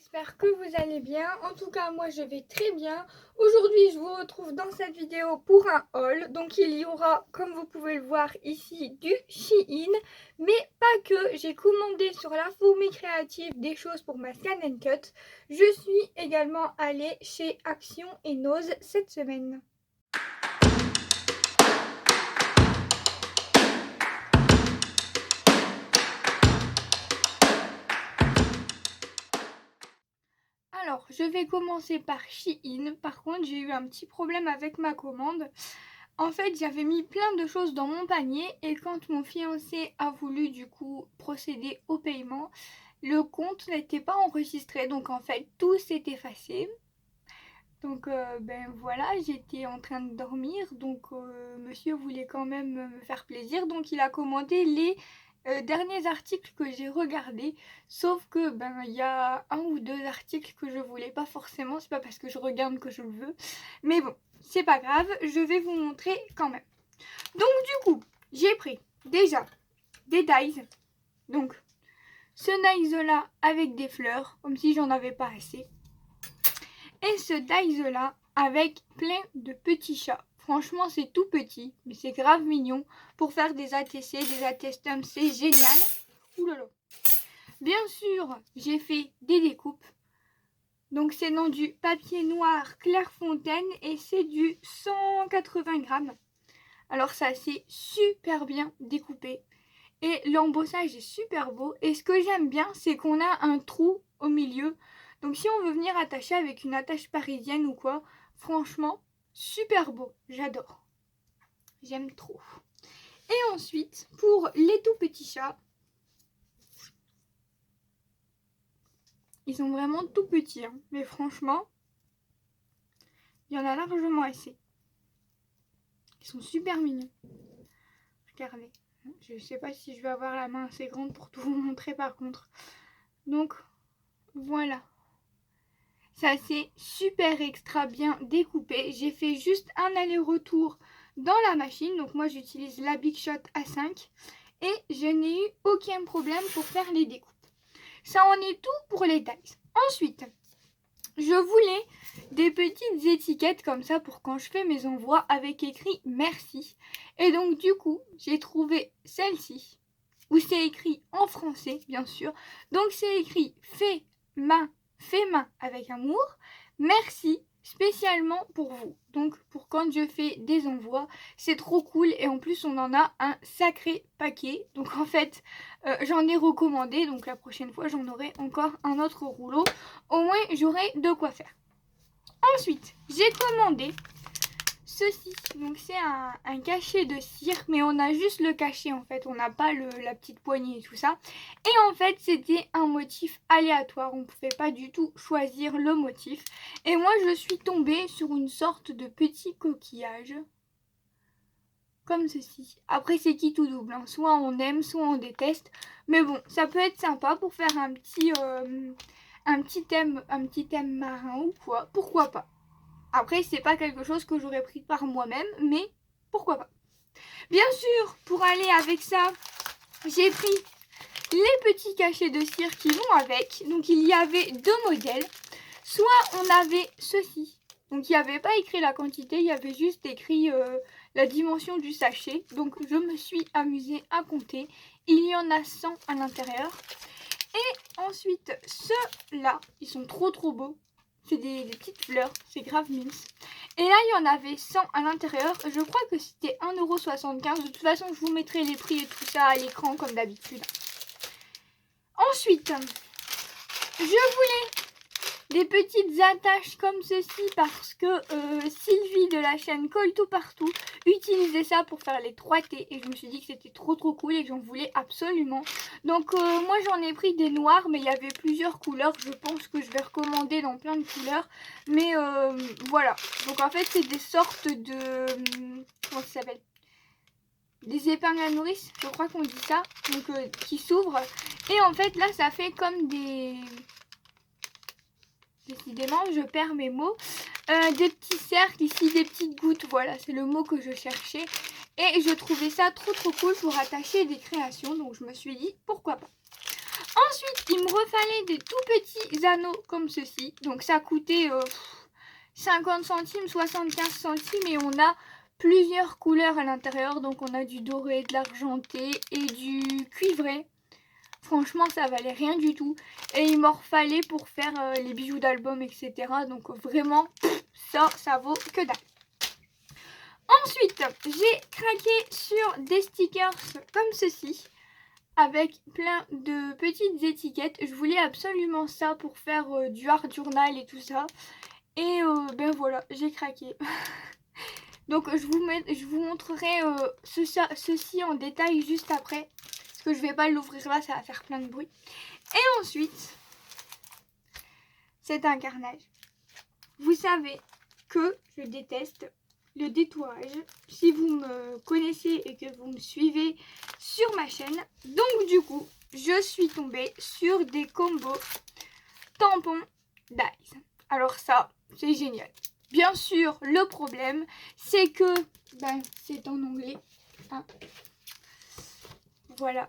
J'espère que vous allez bien. En tout cas, moi je vais très bien. Aujourd'hui, je vous retrouve dans cette vidéo pour un haul. Donc il y aura, comme vous pouvez le voir ici, du Shein. Mais pas que. J'ai commandé sur la fourmi créative des choses pour ma Scan & Cut. Je suis également allée chez Action et Nose cette semaine. Alors, je vais commencer par Shein. Par contre, j'ai eu un petit problème avec ma commande. En fait, j'avais mis plein de choses dans mon panier et quand mon fiancé a voulu du coup procéder au paiement, le compte n'était pas enregistré. Donc en fait, tout s'est effacé. Donc ben voilà, j'étais en train de dormir. Donc monsieur voulait quand même me faire plaisir. Donc il a commandé les derniers articles que j'ai regardés. Sauf que ben il y a un ou deux articles que je voulais pas forcément. C'est pas parce que je regarde que je le veux. Mais bon, c'est pas grave, je vais vous montrer quand même. Donc du coup, j'ai pris déjà des dies. Donc ce dies là avec des fleurs, comme si j'en avais pas assez. Et ce dies là avec plein de petits chats. Franchement, c'est tout petit, mais c'est grave mignon. Pour faire des ATC, des attestums, c'est génial. Oulala. Bien sûr, j'ai fait des découpes. Donc c'est dans du papier noir Clairefontaine et c'est du 180 grammes. Alors ça c'est super bien découpé et l'embossage est super beau. Et ce que j'aime bien, c'est qu'on a un trou au milieu. Donc si on veut venir attacher avec une attache parisienne ou quoi, franchement, super beau. J'adore. J'aime trop. Et ensuite, pour les tout petits chats, ils sont vraiment tout petits, hein, mais franchement, il y en a largement assez. Ils sont super mignons. Regardez. Je ne sais pas si je vais avoir la main assez grande pour tout vous montrer par contre. Donc, voilà. Ça c'est super extra bien découpé. J'ai fait juste un aller-retour dans la machine. Donc moi j'utilise la Big Shot A5. Et je n'ai eu aucun problème pour faire les découpes. Ça en est tout pour les tailles. Ensuite, je voulais des petites étiquettes comme ça pour quand je fais mes envois avec écrit merci. Et donc du coup, j'ai trouvé celle-ci où c'est écrit en français bien sûr. Donc c'est écrit fait main avec amour. Merci spécialement pour vous. Donc pour quand je fais des envois, c'est trop cool et en plus on en a un sacré paquet. Donc en fait, j'en ai recommandé, donc la prochaine fois j'en aurai encore un autre rouleau. Au moins j'aurai de quoi faire. Ensuite, j'ai commandé ceci. Donc c'est un cachet de cire, mais on a juste le cachet en fait. On n'a pas la petite poignée et tout ça. Et en fait, c'était un motif aléatoire. On ne pouvait pas du tout choisir le motif. Et moi, je suis tombée sur une sorte de petit coquillage. Comme ceci. Après, c'est qui tout double, hein. Soit on aime, soit on déteste. Mais bon, ça peut être sympa pour faire un petit thème marin ou quoi. Pourquoi pas. Après, c'est pas quelque chose que j'aurais pris par moi-même, mais pourquoi pas. Bien sûr, pour aller avec ça, j'ai pris les petits cachets de cire qui vont avec. Donc, il y avait deux modèles. Soit on avait ceci. Donc, il n'y avait pas écrit la quantité, il y avait juste écrit la dimension du sachet. Donc, je me suis amusée à compter. Il y en a 100 à l'intérieur. Et ensuite, ceux-là, ils sont trop beaux. C'est des petites fleurs, c'est grave mince. Et là, il y en avait 100 à l'intérieur. Je crois que c'était 1,75 €. De toute façon, je vous mettrai les prix et tout ça à l'écran comme d'habitude. Ensuite, je voulais des petites attaches comme ceci parce que Sylvie de la chaîne Colle Tout Partout utilisait ça pour faire les 3T et je me suis dit que c'était trop cool et que j'en voulais absolument. Donc moi j'en ai pris des noirs, mais il y avait plusieurs couleurs. Je pense que je vais recommander dans plein de couleurs, mais voilà. Donc en fait c'est des sortes de comment ça s'appelle, des épingles à nourrice, je crois qu'on dit ça, donc qui s'ouvrent. Et en fait là ça fait comme des... Décidément, je perds mes mots. Des petits cercles ici, des petites gouttes. Voilà, c'est le mot que je cherchais. Et je trouvais ça trop cool pour attacher des créations. Donc je me suis dit, pourquoi pas. Ensuite, il me refallait des tout petits anneaux comme ceci. Donc ça coûtait 50 centimes, 75 centimes et on a plusieurs couleurs à l'intérieur. Donc on a du doré, de l'argenté et du cuivré. Franchement, ça valait rien du tout. Et il m'en fallait pour faire les bijoux d'album, etc. Donc vraiment, ça vaut que dalle. Ensuite, j'ai craqué sur des stickers comme ceci, avec plein de petites étiquettes. Je voulais absolument ça pour faire du art journal et tout ça. Et ben voilà, j'ai craqué. Donc je vous montrerai ceci en détail juste après. Parce que je vais pas l'ouvrir là, ça va faire plein de bruit. Et ensuite, c'est un carnage. Vous savez que je déteste le détourage, si vous me connaissez et que vous me suivez sur ma chaîne. Donc du coup, je suis tombée sur des combos tampons Daiz. Alors ça, c'est génial. Bien sûr, le problème, c'est que c'est en anglais. Hein. Voilà,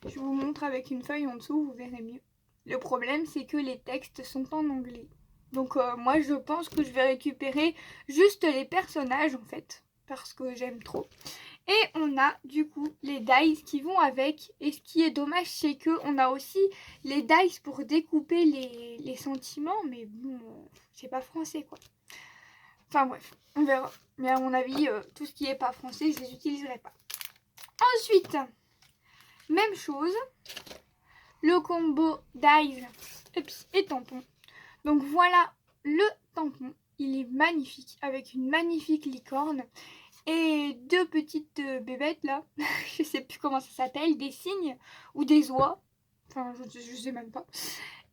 je vous montre avec une feuille en dessous, vous verrez mieux. Le problème, c'est que les textes sont en anglais. Donc moi je pense que je vais récupérer juste les personnages en fait, parce que j'aime trop. Et on a du coup les dice qui vont avec. Et ce qui est dommage, c'est qu'on a aussi les dice pour découper les sentiments. Mais bon, c'est pas français quoi. Enfin bref, on verra. Mais à mon avis, tout ce qui est pas français, je les utiliserai pas. Ensuite, même chose. Le combo dice et tampon. Donc voilà le tampon, il est magnifique avec une magnifique licorne et deux petites bébêtes là, je sais plus comment ça s'appelle, des cygnes ou des oies, enfin je sais même pas.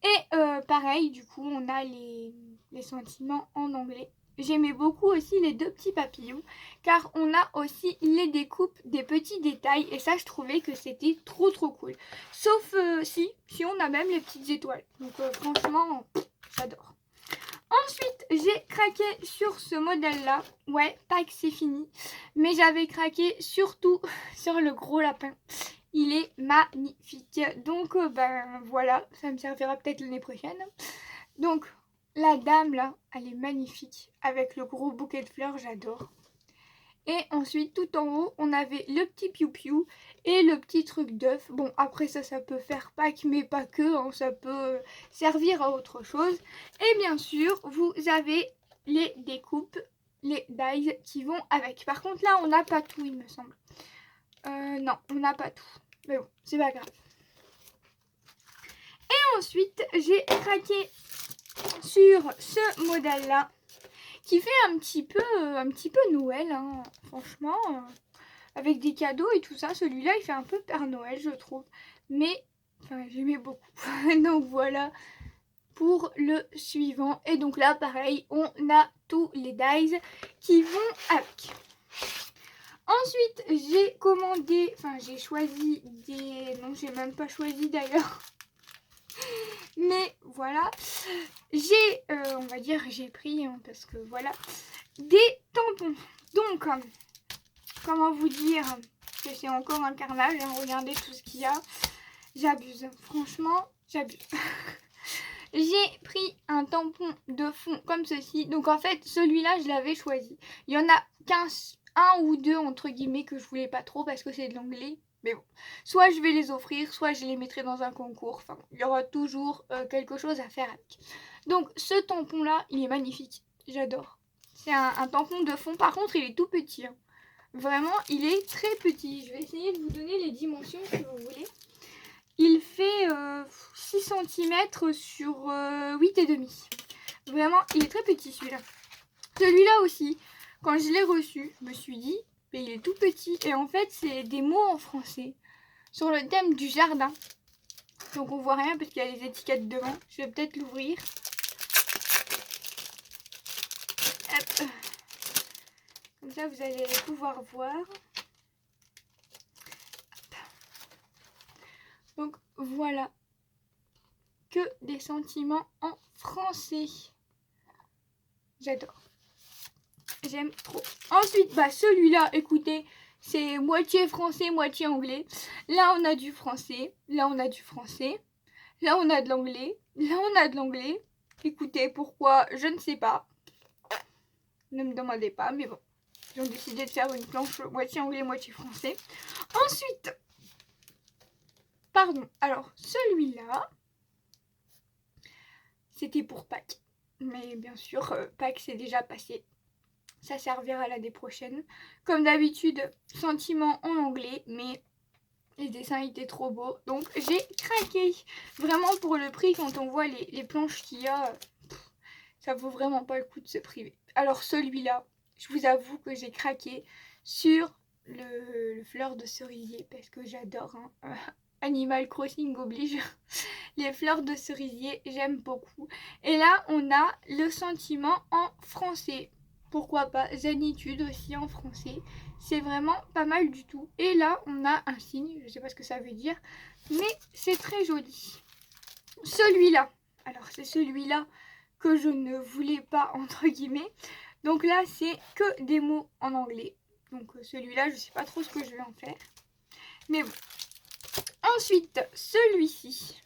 Et pareil du coup on a les sentiments en anglais. J'aimais beaucoup aussi les deux petits papillons car on a aussi les découpes des petits détails et ça je trouvais que c'était trop cool. Sauf si on a même les petites étoiles. Donc franchement, j'adore. Ensuite, j'ai craqué sur ce modèle-là. Ouais, pas que c'est fini. Mais j'avais craqué surtout sur le gros lapin. Il est magnifique. Donc, voilà, ça me servira peut-être l'année prochaine. Donc, la dame, là, elle est magnifique. Avec le gros bouquet de fleurs, j'adore. Et ensuite, tout en haut, on avait le petit piou-piou et le petit truc d'œuf. Bon, après ça peut faire Pâques, mais pas que. Hein, ça peut servir à autre chose. Et bien sûr, vous avez les découpes, les dies qui vont avec. Par contre, là, on n'a pas tout, il me semble. Non, on n'a pas tout. Mais bon, c'est pas grave. Et ensuite, j'ai craqué sur ce modèle-là. Qui fait un petit peu Noël, hein, franchement, avec des cadeaux et tout ça. Celui-là, il fait un peu Père Noël, je trouve. Mais, j'aimais beaucoup. Donc voilà pour le suivant. Et donc là, pareil, on a tous les dies qui vont avec. Ensuite, j'ai commandé, j'ai choisi des... Non, j'ai même pas choisi d'ailleurs. Mais voilà, j'ai, on va dire, j'ai pris, hein, parce que voilà, des tampons. Donc, comment vous dire que c'est encore un carnage, hein, regardez tout ce qu'il y a. J'abuse, franchement, j'abuse. J'ai pris un tampon de fond comme ceci. Donc en fait, celui-là, je l'avais choisi. Il y en a un ou deux, entre guillemets, que je voulais pas trop parce que c'est de l'anglais. Mais bon, soit je vais les offrir, soit je les mettrai dans un concours. Enfin, il y aura toujours quelque chose à faire avec. Donc, ce tampon-là, il est magnifique. J'adore. C'est un tampon de fond. Par contre, il est tout petit. Hein. Vraiment, il est très petit. Je vais essayer de vous donner les dimensions si vous voulez. Il fait 6 cm sur 8,5. Vraiment, il est très petit celui-là. Celui-là aussi, quand je l'ai reçu, je me suis dit... Mais il est tout petit et en fait c'est des mots en français sur le thème du jardin. Donc on voit rien parce qu'il y a les étiquettes devant. Je vais peut-être l'ouvrir. Comme ça vous allez pouvoir voir. Donc voilà. Que des sentiments en français. J'adore. J'aime trop. Ensuite, celui-là, écoutez, c'est moitié français, moitié anglais. Là, on a du français. Là, on a du français. Là, on a de l'anglais. Là, on a de l'anglais. Écoutez, pourquoi, je ne sais pas. Ne me demandez pas, mais bon. Ils ont décidé de faire une planche moitié anglais, moitié français. Ensuite, pardon, alors celui-là, c'était pour Pâques. Mais bien sûr, Pâques c'est déjà passé. Ça servira l'année prochaine. Comme d'habitude, sentiment en anglais, mais les dessins étaient trop beaux. Donc j'ai craqué. Vraiment pour le prix, quand on voit les planches qu'il y a, ça vaut vraiment pas le coup de se priver. Alors celui-là, je vous avoue que j'ai craqué sur le fleur de cerisier parce que j'adore. Hein. Animal Crossing oblige. Les fleurs de cerisier, j'aime beaucoup. Et là, on a le sentiment en français. Pourquoi pas Zénitude aussi en français. C'est vraiment pas mal du tout. Et là, on a un signe. Je sais pas ce que ça veut dire. Mais c'est très joli. Celui-là. Alors, c'est celui-là que je ne voulais pas, entre guillemets. Donc là, c'est que des mots en anglais. Donc celui-là, je sais pas trop ce que je vais en faire. Mais bon. Ensuite, celui-ci.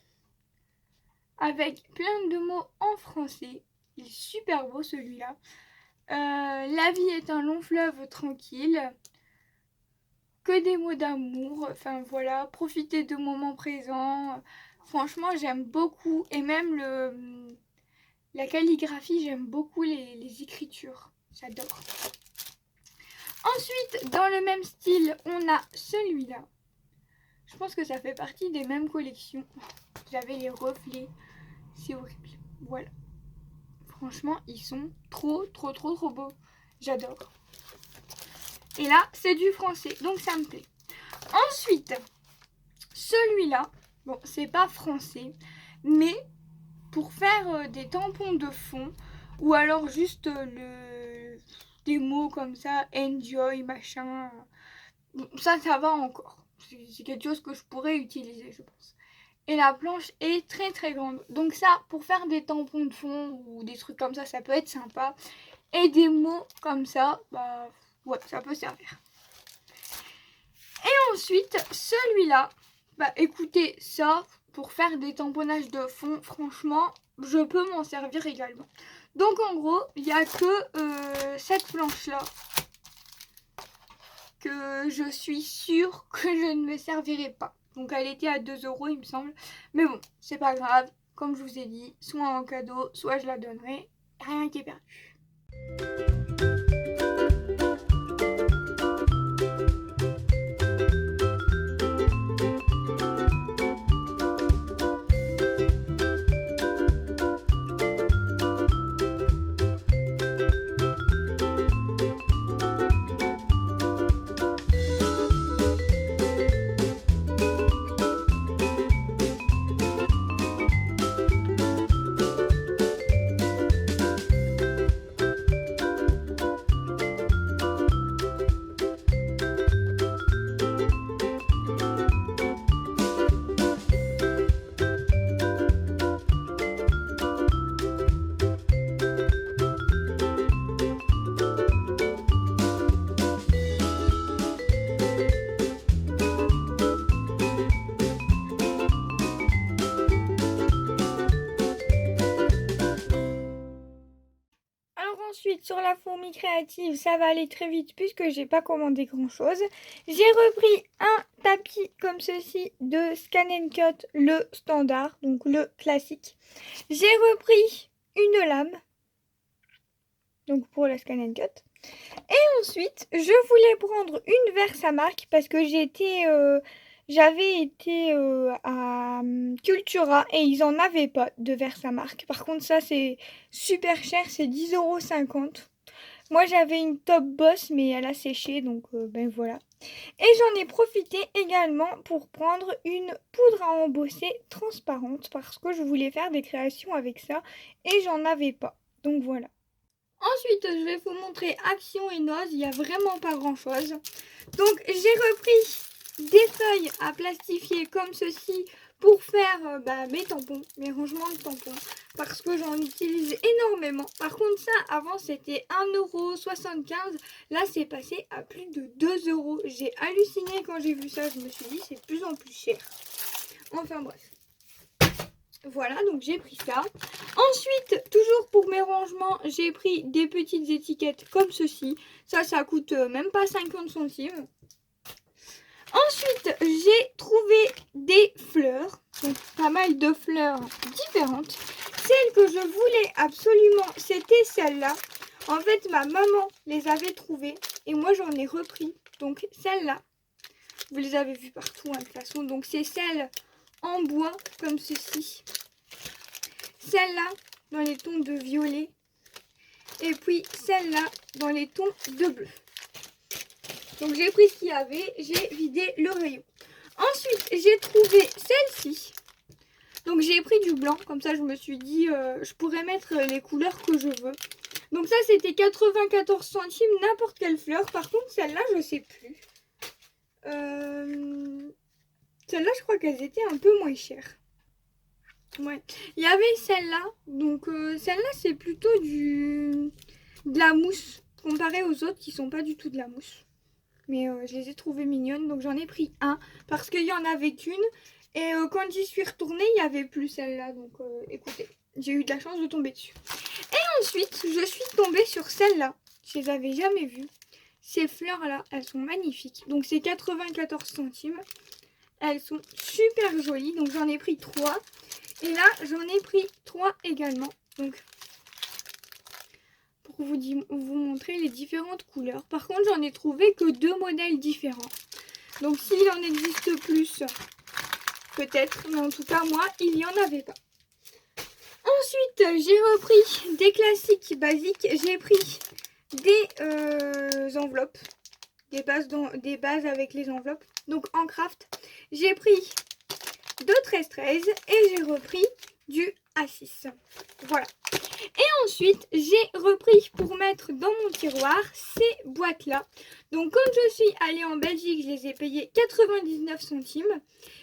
Avec plein de mots en français. Il est super beau celui-là. La vie est un long fleuve tranquille. Que des mots d'amour. Enfin voilà, profitez de moments présents. Franchement, j'aime beaucoup. Et même la calligraphie, j'aime beaucoup les écritures. J'adore. Ensuite, dans le même style, on a celui-là. Je pense que ça fait partie des mêmes collections. J'avais les reflets. C'est horrible. Voilà. Franchement, ils sont trop beaux. J'adore. Et là, c'est du français, donc ça me plaît. Ensuite, celui-là, bon, c'est pas français, mais pour faire des tampons de fond, ou alors juste des mots comme ça, enjoy, machin, ça va encore. C'est quelque chose que je pourrais utiliser, je pense. Et la planche est très grande. Donc ça, pour faire des tampons de fond ou des trucs comme ça peut être sympa. Et des mots comme ça, bah ouais, ça peut servir. Et ensuite, celui-là, bah écoutez, ça, pour faire des tamponnages de fond, franchement, je peux m'en servir également. Donc en gros, il n'y a que cette planche-là que je suis sûre que je ne me servirai pas. Donc elle était à 2 € il me semble. Mais bon, c'est pas grave. Comme je vous ai dit, soit en cadeau, soit je la donnerai. Rien qui est perdu. Ensuite, sur la fourmi créative, ça va aller très vite puisque j'ai pas commandé grand chose. J'ai repris un tapis comme ceci de Scan & Cut, le standard, donc le classique. J'ai repris une lame, donc pour la Scan & Cut. Et ensuite, je voulais prendre une Versamark parce que j'avais été à Cultura et ils en avaient pas de Versamark. Par contre, ça c'est super cher, c'est 10,50 €. Moi j'avais une Top Boss mais elle a séché donc ben voilà. Et j'en ai profité également pour prendre une poudre à embosser transparente parce que je voulais faire des créations avec ça et j'en avais pas. Donc voilà. Ensuite, je vais vous montrer Action et Noz. Il n'y a vraiment pas grand chose. Donc, j'ai repris des feuilles à plastifier comme ceci pour faire mes tampons, mes rangements de tampons. Parce que j'en utilise énormément. Par contre, ça, avant, c'était 1,75 €. Là, c'est passé à plus de 2 €. J'ai halluciné quand j'ai vu ça. Je me suis dit, c'est de plus en plus cher. Enfin, bref. Voilà, donc j'ai pris ça. Ensuite, toujours pour mes rangements, j'ai pris des petites étiquettes comme ceci. Ça coûte même pas 50 centimes. Ensuite, j'ai trouvé des fleurs. Donc, pas mal de fleurs différentes. Celle que je voulais absolument, c'était celle-là. En fait, ma maman les avait trouvées et moi, j'en ai repris. Donc, celle-là, vous les avez vues partout, hein, de toute façon. Donc, c'est celle en bois, comme ceci. Celle-là, dans les tons de violet. Et puis, celle-là, dans les tons de bleu. Donc, j'ai pris ce qu'il y avait. J'ai vidé le rayon. Ensuite, j'ai trouvé celle-ci. Donc, j'ai pris du blanc. Comme ça, je me suis dit, je pourrais mettre les couleurs que je veux. Donc, ça, c'était 94 centimes, n'importe quelle fleur. Par contre, celle-là, je sais plus. Celle-là, je crois qu'elles étaient un peu moins chères. Ouais. Il y avait celle-là. Donc, celle-là, c'est plutôt de la mousse. Comparé aux autres qui sont pas du tout de la mousse. Mais je les ai trouvées mignonnes. Donc, j'en ai pris un. Parce qu'il y en avait qu'une. Et quand j'y suis retournée, il n'y avait plus celle-là. Donc, écoutez, j'ai eu de la chance de tomber dessus. Et ensuite, je suis tombée sur celle-là. Je les avais jamais vues. Ces fleurs-là, elles sont magnifiques. Donc, c'est 94 centimes. Elles sont super jolies. Donc, j'en ai pris 3. Et là, j'en ai pris 3 également. Donc, pour vous montrer les différentes couleurs. Par contre, j'en ai trouvé que 2 modèles différents. Donc, s'il en existe plus, peut-être. Mais en tout cas, moi, il n'y en avait pas. Ensuite, j'ai repris des classiques basiques. J'ai pris des enveloppes. Des bases avec les enveloppes. Donc, en craft, j'ai pris de 13-13 et j'ai repris du A6. Voilà. Et ensuite, j'ai repris pour mettre dans mon tiroir ces boîtes-là. Donc, quand je suis allée en Belgique, je les ai payées 99 centimes.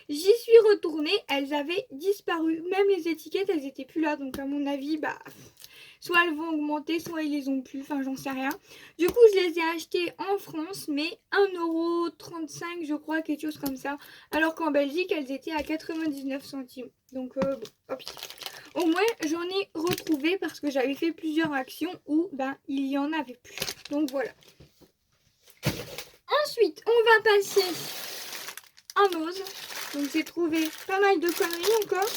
J'y suis retournée, elles avaient disparu. Même les étiquettes, elles étaient plus là. Donc, à mon avis, soit elles vont augmenter, soit ils les ont plus. Enfin, j'en sais rien. Du coup, je les ai achetées en France, mais 1,35 € je crois, quelque chose comme ça. Alors qu'en Belgique, elles étaient à 99 centimes. Donc, bon, hop. Au moins, j'en ai retrouvé parce que j'avais fait plusieurs actions où il y en avait plus. Donc, voilà. Ensuite, on va passer en ose. Donc, j'ai trouvé pas mal de conneries encore.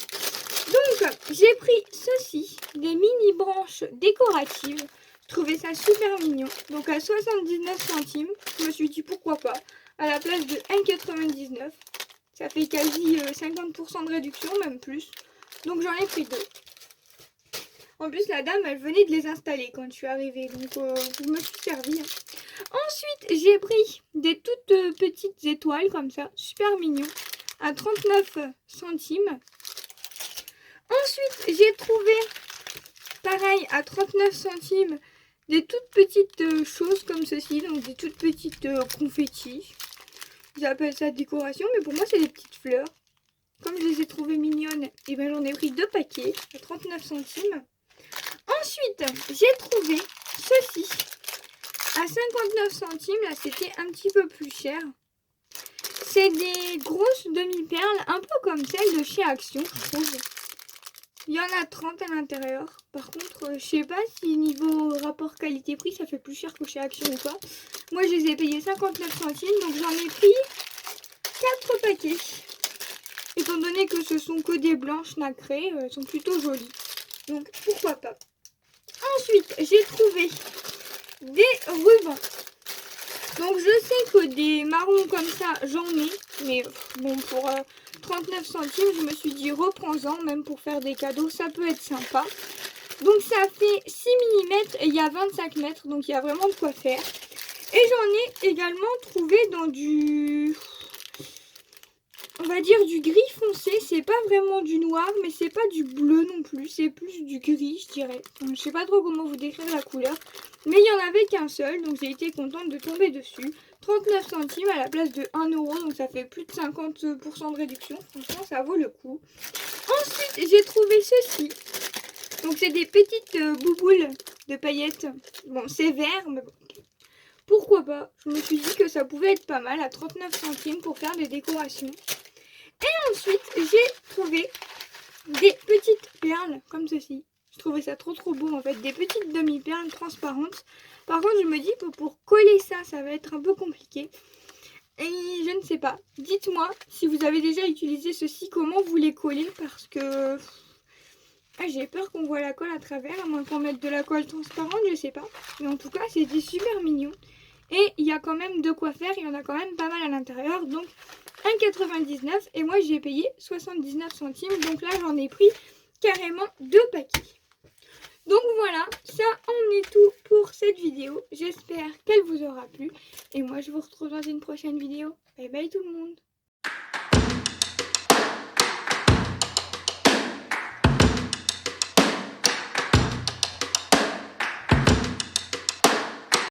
Donc, j'ai pris ceci, des mini branches décoratives. Je trouvais ça super mignon. Donc, à 79 centimes, je me suis dit pourquoi pas. À la place de 1,99 €. Ça fait quasi 50% de réduction, même plus. Donc, j'en ai pris 2. En plus, la dame, elle venait de les installer quand je suis arrivée. Donc, je me suis servie. Ensuite, j'ai pris des toutes petites étoiles comme ça. Super mignon. À 39 centimes. Ensuite, j'ai trouvé, pareil, à 39 centimes, des toutes petites choses comme ceci. Donc, des toutes petites confettis. J'appelle ça décoration, mais pour moi, c'est des petites fleurs. Comme je les ai trouvées mignonnes, et j'en ai pris 2 paquets à 39 centimes. Ensuite, j'ai trouvé ceci à 59 centimes. Là, c'était un petit peu plus cher. C'est des grosses demi-perles, un peu comme celles de chez Action, je trouve. Il y en a 30 à l'intérieur. Par contre, je sais pas si niveau rapport qualité-prix, ça fait plus cher que chez Action ou pas. Moi, je les ai payés 59 centimes, donc j'en ai pris 4 paquets. Étant donné que ce sont que des blanches nacrées, elles sont plutôt jolies. Donc, pourquoi pas. Ensuite, j'ai trouvé des rubans. Donc, je sais que des marrons comme ça, j'en ai. Mais bon, pour 39 centimes, je me suis dit, reprends-en. Même pour faire des cadeaux, ça peut être sympa. Donc, ça fait 6 mm et il y a 25 mètres. Donc, il y a vraiment de quoi faire. Et j'en ai également trouvé dans du... on va dire du gris foncé. C'est pas vraiment du noir, mais c'est pas du bleu non plus. C'est plus du gris, je dirais. Donc, je sais pas trop comment vous décrire la couleur. Mais il n'y en avait qu'un seul, donc j'ai été contente de tomber dessus. 39 centimes à la place de 1 €, donc ça fait plus de 50% de réduction. Franchement, ça vaut le coup. Ensuite, j'ai trouvé ceci. Donc, c'est des petites bouboules de paillettes. Bon, c'est vert, mais bon. Pourquoi pas? Je me suis dit que ça pouvait être pas mal à 39 centimes pour faire des décorations. Et ensuite, j'ai trouvé des petites perles comme ceci. Je trouvais ça trop beau en fait, des petites demi-perles transparentes. Par contre je me dis que pour coller ça va être un peu compliqué. Et je ne sais pas. Dites-moi si vous avez déjà utilisé ceci, comment vous les collez, parce que j'ai peur qu'on voit la colle à travers, à moins qu'on mette de la colle transparente, je sais pas. Mais en tout cas, c'était super mignon. Et il y a quand même de quoi faire, il y en a quand même pas mal à l'intérieur. Donc 1,99 € et moi j'ai payé 79 centimes. Donc là j'en ai pris carrément 2 paquets. Donc voilà, ça en est tout pour cette vidéo. J'espère qu'elle vous aura plu. Et moi je vous retrouve dans une prochaine vidéo. Bye bye tout le monde.